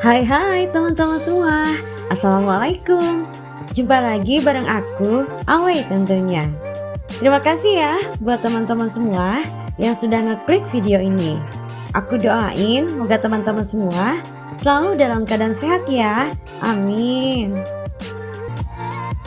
Hai teman-teman semua, Assalamualaikum. Jumpa lagi bareng aku, Awe tentunya. Terima kasih ya buat teman-teman semua yang sudah ngeklik video ini. Aku doain semoga teman-teman semua selalu dalam keadaan sehat ya, amin.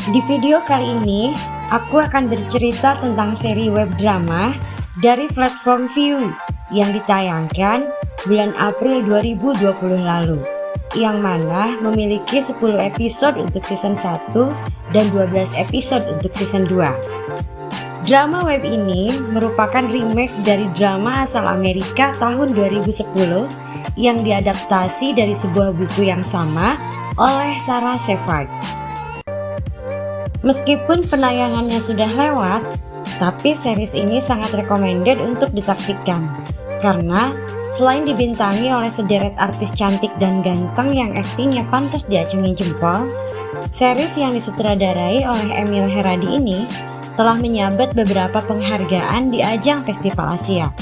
Di video kali ini, aku akan bercerita tentang seri web drama dari platform Viu yang ditayangkan bulan April 2020 lalu, yang mana memiliki 10 episode untuk season 1 dan 12 episode untuk season 2. Drama web ini merupakan remake dari drama asal Amerika tahun 2010 yang diadaptasi dari sebuah buku yang sama oleh Sarah Shepard. Meskipun penayangannya sudah lewat, tapi series ini sangat recommended untuk disaksikan karena selain dibintangi oleh sederet artis cantik dan ganteng yang aktingnya pantas diacungi jempol, series yang disutradarai oleh Emil Heradi ini telah menyabet beberapa penghargaan di ajang festival Asia,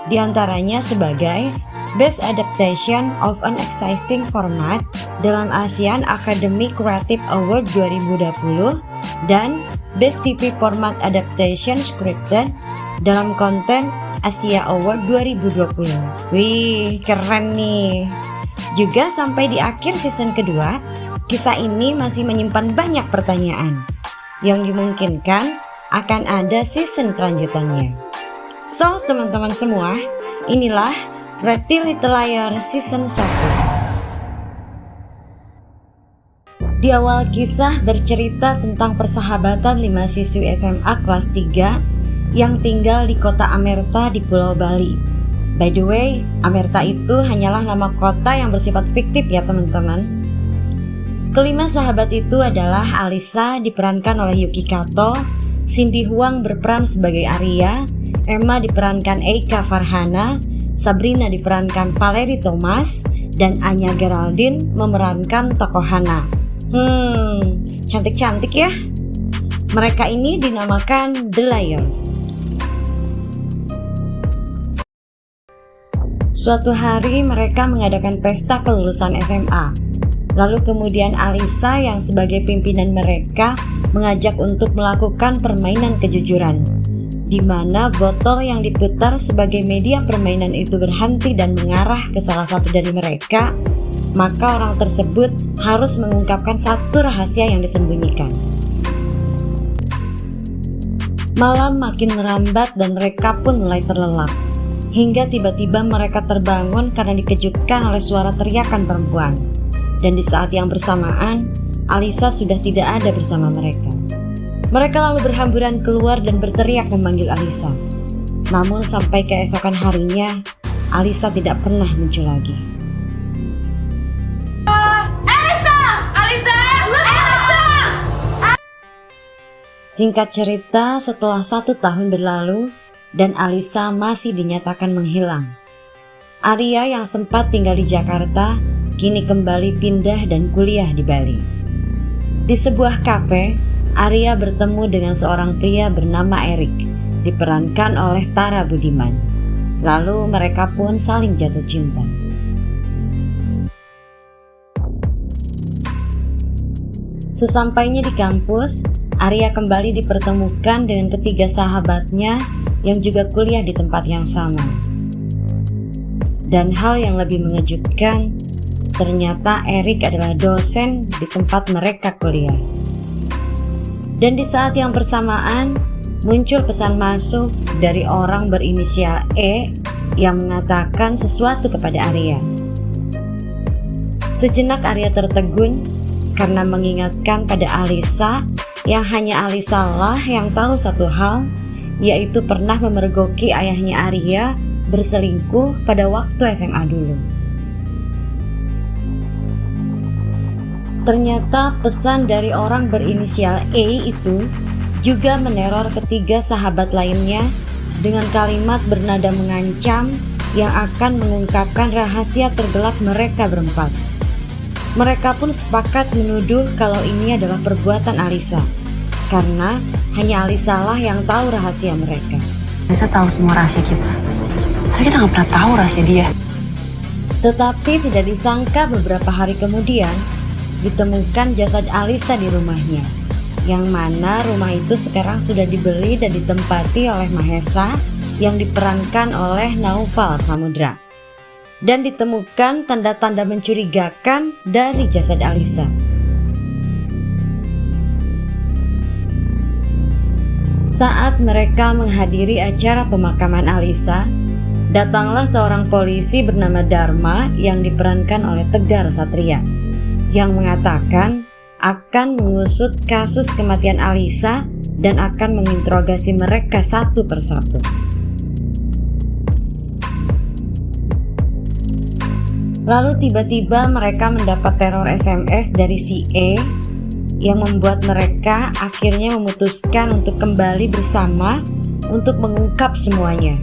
di antaranya sebagai Best Adaptation of an Existing Format dalam ASEAN Academy Creative Award 2020 dan Best TV Format Adaptation Scripted dalam konten Asia Award 2020. Wih, keren nih. Juga sampai di akhir season kedua, kisah ini masih menyimpan banyak pertanyaan yang dimungkinkan akan ada season kelanjutannya. So, teman-teman semua, inilah Pretty Little Liars season 1. Di awal kisah bercerita tentang persahabatan 5 siswi SMA kelas 3 yang tinggal di kota Amerta di Pulau Bali. By the way, Amerta itu hanyalah nama kota yang bersifat fiktif ya teman-teman. Kelima sahabat itu adalah Alisa diperankan oleh Yuki Kato, Cindy Huang berperan sebagai Arya, Emma diperankan Eika Farhana, Sabrina diperankan Valerie Thomas, dan Anya Geraldine memerankan tokoh Hana. Cantik-cantik ya. Mereka ini dinamakan The Liars. Suatu hari mereka mengadakan pesta kelulusan SMA. Lalu kemudian Alisa yang sebagai pimpinan mereka mengajak untuk melakukan permainan kejujuran, di mana botol yang diputar sebagai media permainan itu berhenti dan mengarah ke salah satu dari mereka, maka orang tersebut harus mengungkapkan satu rahasia yang disembunyikan. Malam makin merambat dan mereka pun mulai terlelap, hingga tiba-tiba mereka terbangun karena dikejutkan oleh suara teriakan perempuan. Dan di saat yang bersamaan, Alisa sudah tidak ada bersama mereka. Mereka lalu berhamburan keluar dan berteriak memanggil Alisa. Namun sampai keesokan harinya, Alisa tidak pernah muncul lagi. Singkat cerita, setelah 1 tahun berlalu dan Alisa masih dinyatakan menghilang, Arya yang sempat tinggal di Jakarta kini kembali pindah dan kuliah di Bali. Di sebuah kafe, Arya bertemu dengan seorang pria bernama Erik, diperankan oleh Tara Budiman. Lalu mereka pun saling jatuh cinta. Sesampainya di kampus, Arya kembali dipertemukan dengan ketiga sahabatnya yang juga kuliah di tempat yang sama. Dan hal yang lebih mengejutkan, ternyata Erik adalah dosen di tempat mereka kuliah. Dan di saat yang bersamaan, muncul pesan masuk dari orang berinisial E yang mengatakan sesuatu kepada Arya. Sejenak Arya tertegun karena mengingatkan pada Alisa yang hanya Alisa lah yang tahu satu hal, yaitu pernah memergoki ayahnya Arya berselingkuh pada waktu SMA dulu. Ternyata pesan dari orang berinisial E itu juga meneror ketiga sahabat lainnya dengan kalimat bernada mengancam yang akan mengungkapkan rahasia tergelap mereka berempat. Mereka pun sepakat menuduh kalau ini adalah perbuatan Alisa, karena hanya Alisa lah yang tahu rahasia mereka. Alisa tahu semua rahasia kita, tapi kita nggak pernah tahu rahasia dia. Tetapi tidak disangka beberapa hari kemudian ditemukan jasad Alisa di rumahnya, yang mana rumah itu sekarang sudah dibeli dan ditempati oleh Mahesa yang diperankan oleh Naufal Samudra. Dan ditemukan tanda-tanda mencurigakan dari jasad Alisa. Saat mereka menghadiri acara pemakaman Alisa, datanglah seorang polisi bernama Dharma yang diperankan oleh Tegar Satria, yang mengatakan akan mengusut kasus kematian Alisa dan akan menginterogasi mereka satu persatu. Lalu tiba-tiba mereka mendapat teror SMS dari si E yang membuat mereka akhirnya memutuskan untuk kembali bersama untuk mengungkap semuanya.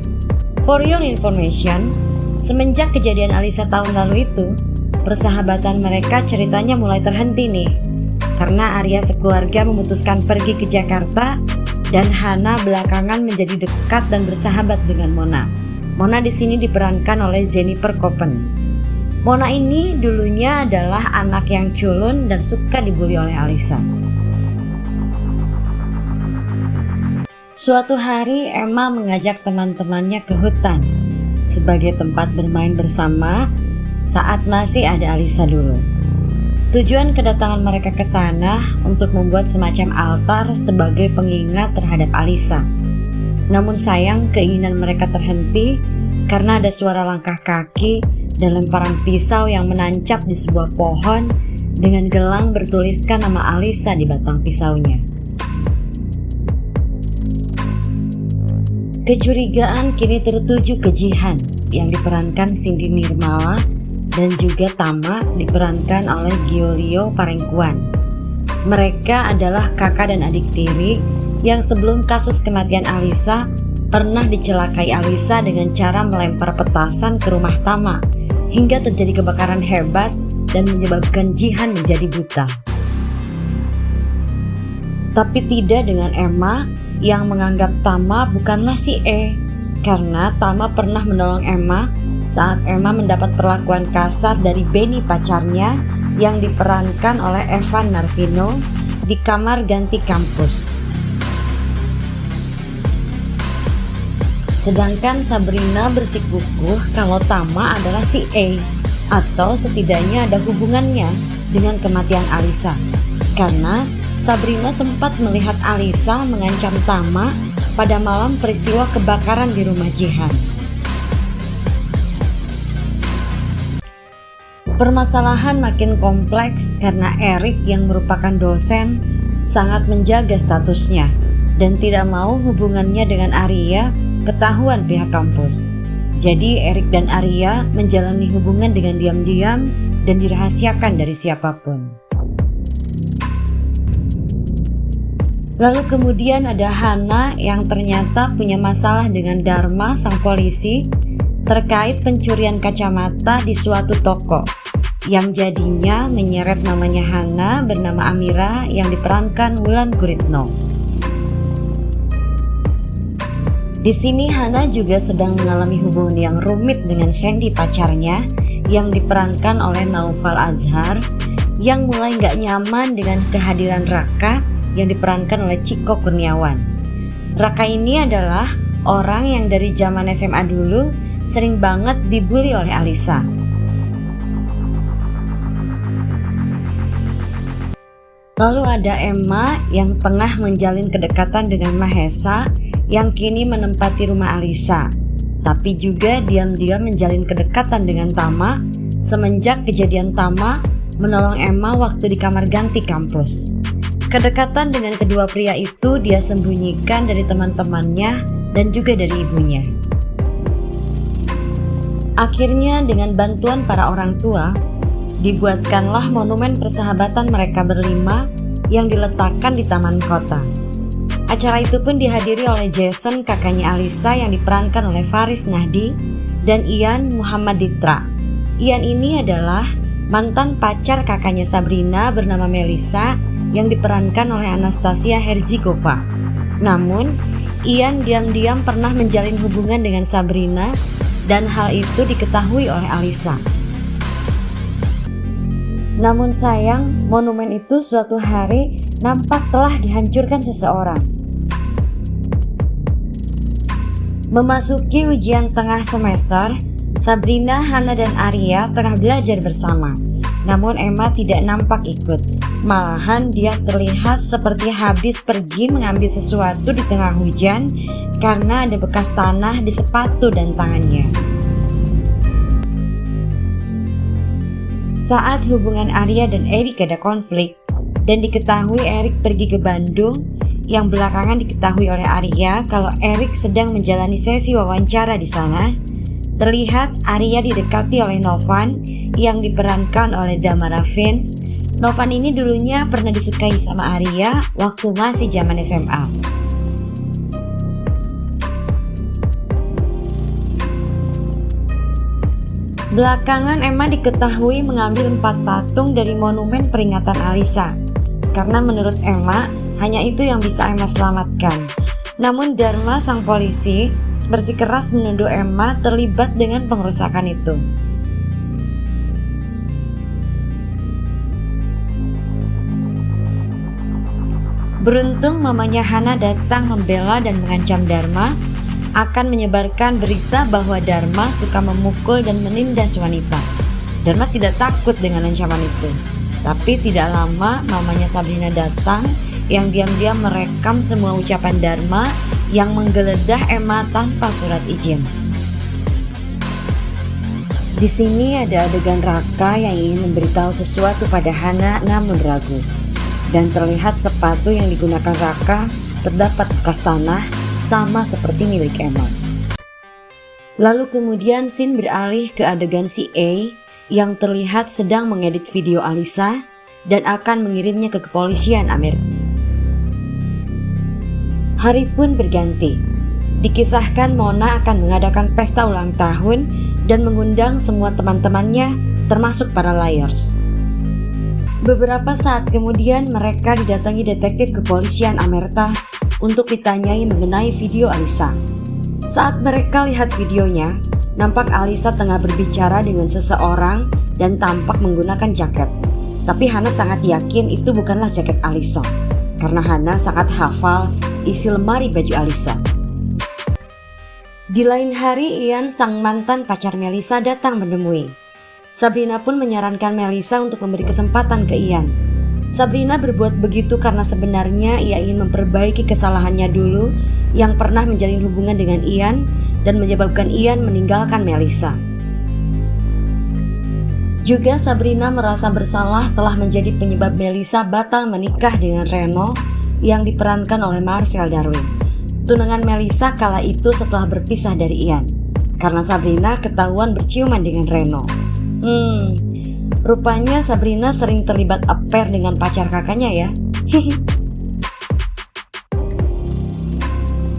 For your information, semenjak kejadian Alisa tahun lalu itu, persahabatan mereka ceritanya mulai terhenti nih. Karena Arya sekeluarga memutuskan pergi ke Jakarta dan Hana belakangan menjadi dekat dan bersahabat dengan Mona. Mona di sini diperankan oleh Jennifer Koppen. Mona ini dulunya adalah anak yang culun dan suka dibully oleh Alisa. Suatu hari Emma mengajak teman-temannya ke hutan sebagai tempat bermain bersama saat masih ada Alisa dulu. Tujuan kedatangan mereka ke sana untuk membuat semacam altar sebagai pengingat terhadap Alisa. Namun sayang keinginan mereka terhenti karena ada suara langkah kaki dan lemparan pisau yang menancap di sebuah pohon dengan gelang bertuliskan nama Alisa di batang pisaunya. Kecurigaan kini tertuju ke Jihan yang diperankan Cindy Nirmala dan juga Tama diperankan oleh Giolio Parengkuan. Mereka adalah kakak dan adik tiri yang sebelum kasus kematian Alisa pernah dicelakai Alisa dengan cara melempar petasan ke rumah Tama hingga terjadi kebakaran hebat dan menyebabkan Jihan menjadi buta. Tapi tidak dengan Emma yang menganggap Tama bukanlah si E, karena Tama pernah menolong Emma saat Emma mendapat perlakuan kasar dari Benny pacarnya yang diperankan oleh Evan Narvino di kamar ganti kampus. Sedangkan Sabrina bersikukuh kalau Tama adalah si E, atau setidaknya ada hubungannya dengan kematian Alisa, karena Sabrina sempat melihat Alisa mengancam Tama pada malam peristiwa kebakaran di rumah Jihan. Permasalahan makin kompleks karena Erik yang merupakan dosen sangat menjaga statusnya dan tidak mau hubungannya dengan Arya ketahuan pihak kampus. Jadi Erik dan Arya menjalani hubungan dengan diam-diam dan dirahasiakan dari siapapun. Lalu kemudian ada Hana yang ternyata punya masalah dengan Dharma sang polisi terkait pencurian kacamata di suatu toko, yang jadinya menyeret namanya Hana bernama Amira yang diperankan Wulan Guritno. Di sini Hana juga sedang mengalami hubungan yang rumit dengan Sandy pacarnya yang diperankan oleh Naufal Azhar, yang mulai gak nyaman dengan kehadiran Raka yang diperankan oleh Ciko Kurniawan. Raka ini adalah orang yang dari zaman SMA dulu sering banget dibully oleh Alisa. Lalu ada Emma yang tengah menjalin kedekatan dengan Mahesa yang kini menempati rumah Alisa, tapi juga diam-diam menjalin kedekatan dengan Tama semenjak kejadian Tama menolong Emma waktu di kamar ganti kampus. Kedekatan dengan kedua pria itu dia sembunyikan dari teman-temannya dan juga dari ibunya. Akhirnya dengan bantuan para orang tua, dibuatkanlah monumen persahabatan mereka berlima yang diletakkan di taman kota. Acara itu pun dihadiri oleh Jason, kakaknya Alisa yang diperankan oleh Faris Nahdi, dan Ian Muhammad Ditra. Ian ini adalah mantan pacar kakaknya Sabrina bernama Melissa yang diperankan oleh Anastasia Herzigopa. Namun, Ian diam-diam pernah menjalin hubungan dengan Sabrina dan hal itu diketahui oleh Alisa. Namun sayang, monumen itu suatu hari nampak telah dihancurkan seseorang. Memasuki ujian tengah semester, Sabrina, Hana, dan Arya tengah belajar bersama. Namun Emma tidak nampak ikut. Malahan dia terlihat seperti habis pergi mengambil sesuatu di tengah hujan karena ada bekas tanah di sepatu dan tangannya. Saat hubungan Arya dan Erik ada konflik dan diketahui Erik pergi ke Bandung, yang belakangan diketahui oleh Arya kalau Erik sedang menjalani sesi wawancara di sana, terlihat Arya didekati oleh Novan yang diperankan oleh Damara Vince. Novan ini dulunya pernah disukai sama Arya waktu masih zaman SMA. Belakangan Emma diketahui mengambil 4 patung dari monumen peringatan Alisa. Karena menurut Emma, hanya itu yang bisa Emma selamatkan. Namun Dharma sang polisi bersikeras menuduh Emma terlibat dengan pengerusakan itu. Beruntung mamanya Hana datang membela dan mengancam Dharma akan menyebarkan berita bahwa Dharma suka memukul dan menindas wanita. Dharma tidak takut dengan ancaman itu. Tapi tidak lama mamanya Sabrina datang yang diam-diam merekam semua ucapan Dharma yang menggeledah Emma tanpa surat izin. Di sini ada adegan Raka yang ingin memberitahu sesuatu pada Hana namun ragu. Dan terlihat sepatu yang digunakan Raka terdapat bekas tanah sama seperti milik Emma. Lalu kemudian scene beralih ke adegan si A yang terlihat sedang mengedit video Alisa dan akan mengirimnya ke kepolisian Amerika. Hari pun berganti. Dikisahkan Mona akan mengadakan pesta ulang tahun dan mengundang semua teman-temannya termasuk para liars. Beberapa saat kemudian mereka didatangi detektif kepolisian Amerika untuk ditanyai mengenai video Alisa. Saat mereka lihat videonya, nampak Alisa tengah berbicara dengan seseorang dan tampak menggunakan jaket. Tapi Hana sangat yakin itu bukanlah jaket Alisa, karena Hana sangat hafal isi lemari baju Alisa. Di lain hari, Ian, sang mantan pacar Melissa, datang menemui. Sabrina pun menyarankan Melissa untuk memberi kesempatan ke Ian. Sabrina berbuat begitu karena sebenarnya ia ingin memperbaiki kesalahannya dulu yang pernah menjalin hubungan dengan Ian dan menyebabkan Ian meninggalkan Melissa. Juga Sabrina merasa bersalah telah menjadi penyebab Melissa batal menikah dengan Reno yang diperankan oleh Marcel Darwin, tunangan Melissa kala itu setelah berpisah dari Ian, karena Sabrina ketahuan berciuman dengan Reno. Rupanya Sabrina sering terlibat affair dengan pacar kakaknya ya.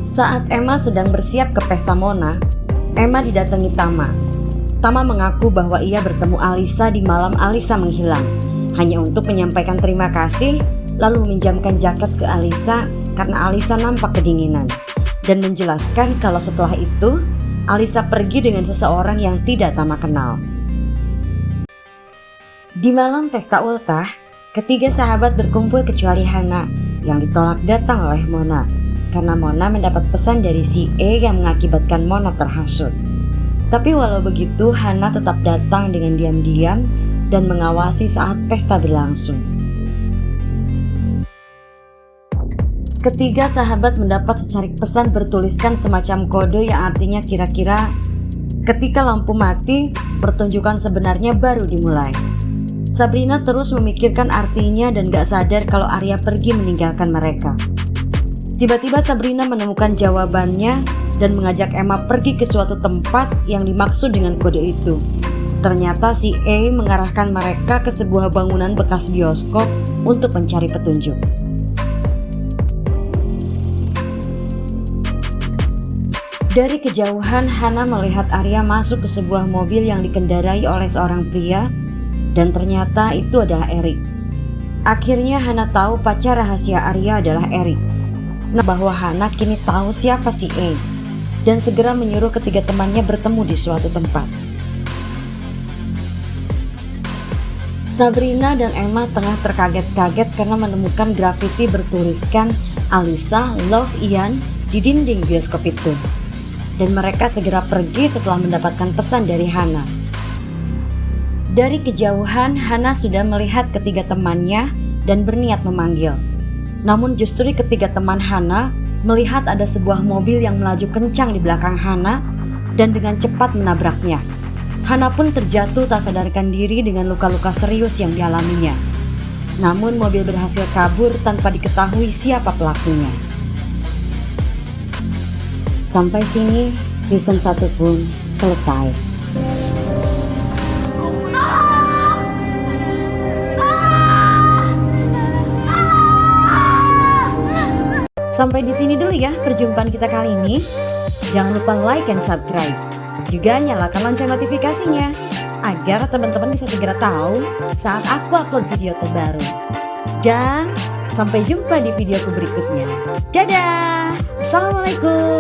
Saat Emma sedang bersiap ke pesta Mona, Emma didatangi Tama. Tama mengaku bahwa ia bertemu Alisa di malam Alisa menghilang, hanya untuk menyampaikan terima kasih, lalu meminjamkan jaket ke Alisa karena Alisa nampak kedinginan, dan menjelaskan kalau setelah itu Alisa pergi dengan seseorang yang tidak Tama kenal. Di malam pesta ultah, ketiga sahabat berkumpul kecuali Hana yang ditolak datang oleh Mona karena Mona mendapat pesan dari si E yang mengakibatkan Mona terhasut. Tapi walau begitu, Hana tetap datang dengan diam-diam dan mengawasi saat pesta berlangsung. Ketiga sahabat mendapat secarik pesan bertuliskan semacam kode yang artinya kira-kira ketika lampu mati, pertunjukan sebenarnya baru dimulai. Sabrina terus memikirkan artinya dan gak sadar kalau Arya pergi meninggalkan mereka. Tiba-tiba Sabrina menemukan jawabannya dan mengajak Emma pergi ke suatu tempat yang dimaksud dengan kode itu. Ternyata si A mengarahkan mereka ke sebuah bangunan bekas bioskop untuk mencari petunjuk. Dari kejauhan, Hana melihat Arya masuk ke sebuah mobil yang dikendarai oleh seorang pria, dan ternyata itu adalah Erik. Akhirnya Hana tahu pacar rahasia Arya adalah Erik. Nah, bahwa Hana kini tahu siapa si A, dan segera menyuruh ketiga temannya bertemu di suatu tempat. Sabrina dan Emma tengah terkaget-kaget karena menemukan grafiti bertuliskan Alisa Love Ian di dinding bioskop itu. Dan mereka segera pergi setelah mendapatkan pesan dari Hana. Dari kejauhan, Hana sudah melihat ketiga temannya dan berniat memanggil. Namun justru ketiga teman Hana melihat ada sebuah mobil yang melaju kencang di belakang Hana dan dengan cepat menabraknya. Hana pun terjatuh tak sadarkan diri dengan luka-luka serius yang dialaminya. Namun mobil berhasil kabur tanpa diketahui siapa pelakunya. Sampai sini season 1 pun selesai. Sampai di sini dulu ya perjumpaan kita kali ini. Jangan lupa like and subscribe. Juga nyalakan lonceng notifikasinya agar teman-teman bisa segera tahu saat aku upload video terbaru. Dan sampai jumpa di videoku berikutnya. Dadah. Assalamualaikum.